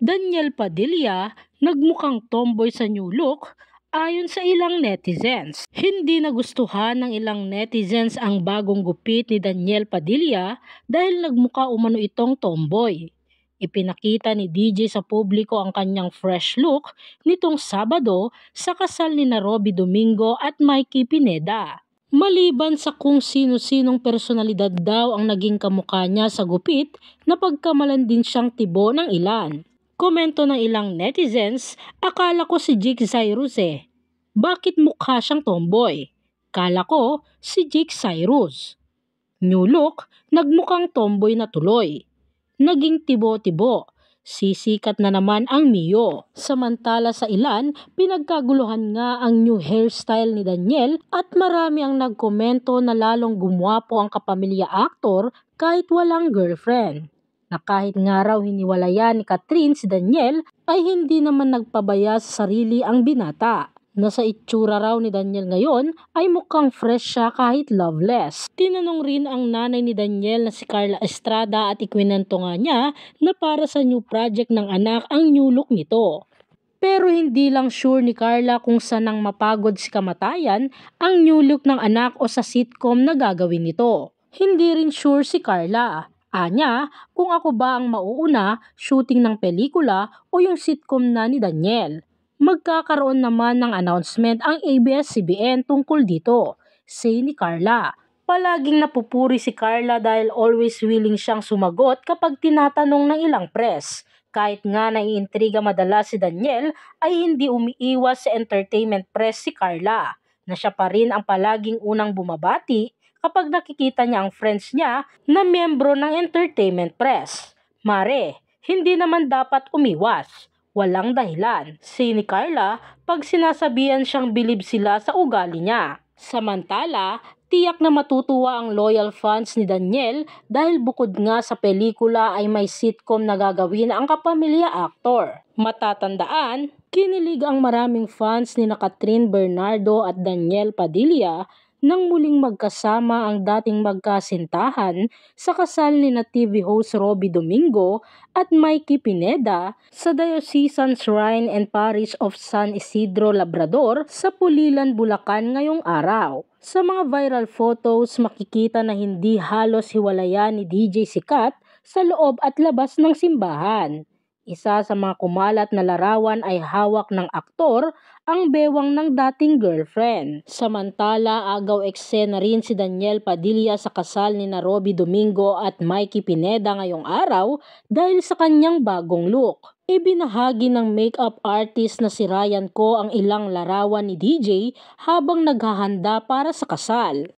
Daniel Padilla nagmukhang tomboy sa new look ayon sa ilang netizens. Hindi nagustuhan ng ilang netizens ang bagong gupit ni Daniel Padilla dahil nagmukha umano itong tomboy. Ipinakita ni DJ sa publiko ang kanyang fresh look nitong Sabado sa kasal ni Robby Domingo at Mikey Pineda. Maliban sa kung sino-sinong personalidad daw ang naging kamukha niya sa gupit, napagkamalan din siyang tibo ng ilan. Komento ng ilang netizens, akala ko si Jake Cyrus eh. Bakit mukha siyang tomboy? Kala ko si Jake Cyrus. New look, nagmukhang tomboy na tuloy. Naging tibo-tibo. Sisikat na naman ang Mio. Samantala sa ilan, pinagkaguluhan nga ang new hairstyle ni Daniel at marami ang nagkomento na lalong gumwapo ang kapamilya aktor kahit walang girlfriend. Na kahit nga raw hiniwalayan ni Catherine si Daniel ay hindi naman nagpabaya sa sarili ang binata. Na sa itsura raw ni Daniel ngayon ay mukhang fresh siya kahit loveless. Tinanong rin ang nanay ni Daniel na si Carla Estrada at ikwinento nga niya na para sa new project ng anak ang new look nito. Pero hindi lang sure ni Carla kung saan nang mapagod si kamatayan ang new look ng anak o sa sitcom na gagawin nito. Hindi rin sure si Carla. Anya, kung ako ba ang mauuna, shooting ng pelikula o yung sitcom na ni Daniel. Magkakaroon naman ng announcement ang ABS-CBN tungkol dito, say ni Carla. Palaging napupuri si Carla dahil always willing siyang sumagot kapag tinatanong ng ilang press. Kahit nga naiintriga madalas si Daniel ay hindi umiiwas sa entertainment press si Carla, na siya pa rin ang palaging unang bumabati kapag nakikita niya ang friends niya na miyembro ng entertainment press. Mare, hindi naman dapat umiwas. Walang dahilan, si ni Carla pag sinasabihan siyang bilib sila sa ugali niya. Samantala, tiyak na matutuwa ang loyal fans ni Daniel dahil bukod nga sa pelikula ay may sitcom na gagawin ang kapamilya aktor. Matatandaan, kinilig ang maraming fans ni Catherine Bernardo at Daniel Padilla nang muling magkasama ang dating magkasintahan sa kasal ni TV host Robby Domingo at Mikey Pineda sa Diocesan Shrine and Parish of San Isidro Labrador sa Pulilan, Bulacan ngayong araw. Sa mga viral photos, makikita na hindi halos hiwalayan ni DJ Sikat sa loob at labas ng simbahan. Isa sa mga kumalat na larawan ay hawak ng aktor ang bewang ng dating girlfriend. Samantala, agaw eksena rin si Daniel Padilla sa kasal ni Robby Domingo at Mikey Pineda ngayong araw dahil sa kanyang bagong look. Ibinahagi ng makeup artist na si Ryan Co ang ilang larawan ni DJ habang naghahanda para sa kasal.